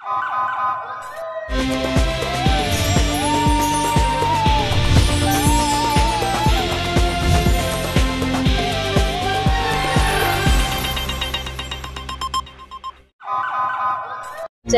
سے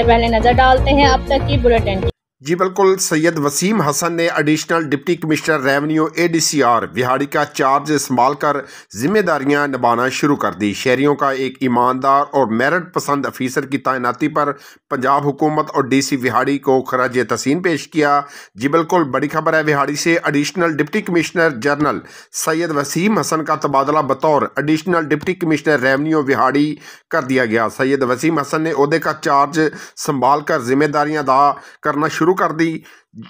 پہلے نظر ڈالتے ہیں اب تک کی بلیٹن کی۔ جی بالکل، سید وسیم حسن نے additional deputy commissioner revenue ADCR Vehari کا چارج سنبھال کر ذمہ داریاں نبھانا شروع کر دی۔ شہریوں کا ایک ایماندار اور میرٹ پسند افیسر کی تعیناتی پر پنجاب حکومت اور DC وہاڑی کو خراج تحسین پیش کیا۔ جی بالکل، بڑی خبر ہے، وہاڑی سے ایڈیشنل ڈپٹی کمشنر جنرل سید وسیم حسن کا تبادلہ بطور additional deputy commissioner revenue Vehari کر دیا گیا۔ سید وسیم حسن نے عہدے کا چارج سنبھال کر ذمہ داریاں ادا کرنا شروع کر دی۔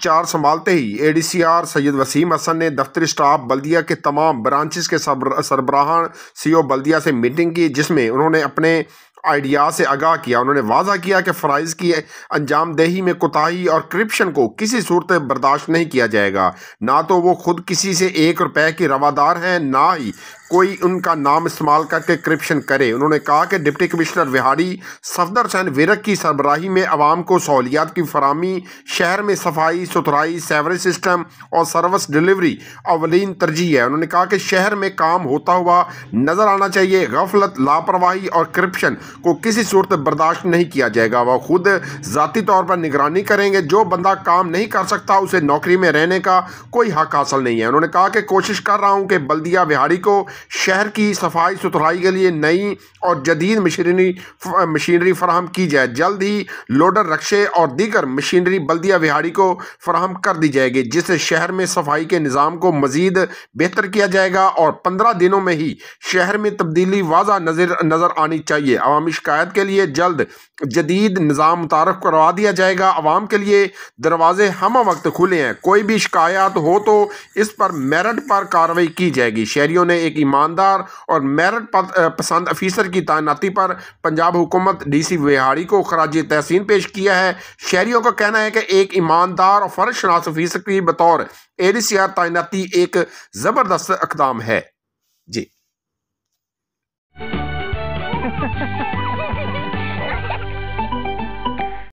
چارج سنبھالتے ہی ADCR سید وسیم حسن نے دفتری سٹاف بلدیہ کے تمام برانچز کے سربراہان CO بلدیہ سے میٹنگ کی، جس میں انہوں نے اپنے آئیڈیا سے آگاہ کیا۔ انہوں نے واضح کیا کہ فرائض کی انجام دہی میں کوتاہی اور کرپشن کو کسی صورت برداشت نہیں کیا جائے گا۔ نہ تو وہ خود کسی سے 1 روپے کی روادار ہیں، نہ ہی کوئی ان کا نام استعمال کر کے کرپشن کرے۔ انہوں نے کہا کہ ڈپٹی کمشنر وہاڑی صفدر حسین ورک کی سربراہی میں عوام کو سہولیات کی فراہمی، شہر میں صفائی ستھرائی، سیوریج سسٹم اور سروس ڈیلیوری اولین ترجیح ہے۔ انہوں نے کہا کہ شہر میں کام ہوتا ہوا نظر آنا چاہیے، غفلت، لاپرواہی اور کرپشن کو کسی صورت برداشت نہیں کیا جائے گا۔ وہ خود ذاتی طور پر نگرانی کریں گے۔ جو بندہ کام نہیں کر سکتا اسے نوکری میں رہنے کا کوئی حق حاصل نہیں ہے۔ انہوں نے کہا کہ کوشش کر رہا ہوں کہ بلدیہ وہاڑی کو شہر کی صفائی ستھرائی کے لیے نئی اور جدید مشینری فراہم کی جائے۔ جلد ہی لوڈر رکشے اور دیگر مشینری بلدیہ وہاڑی کو فراہم کر دی جائے گی، جس سے شہر میں صفائی کے نظام کو مزید بہتر کیا جائے گا اور 15 دنوں میں ہی شہر میں تبدیلی واضح نظر آنی چاہیے۔ عوامی شکایت کے لیے جلد جدید نظام متعارف کروا دیا جائے گا۔ عوام کے لیے دروازے ہمہ وقت کھلے ہیں، کوئی بھی شکایات ہو تو اس پر میرٹ پر کارروائی کی جائے گی۔ شہریوں نے ایک ایماندار اور میرٹ پسند افیسر کی تعیناتی پر پنجاب حکومت DC وہاڑی کو خراج تحسین پیش کیا ہے۔ شہریوں کا کہنا ہے کہ ایک ایماندار اور فرض شناس افیسر کی بطور ADCR تعیناتی ایک زبردست اقدام ہے۔ جی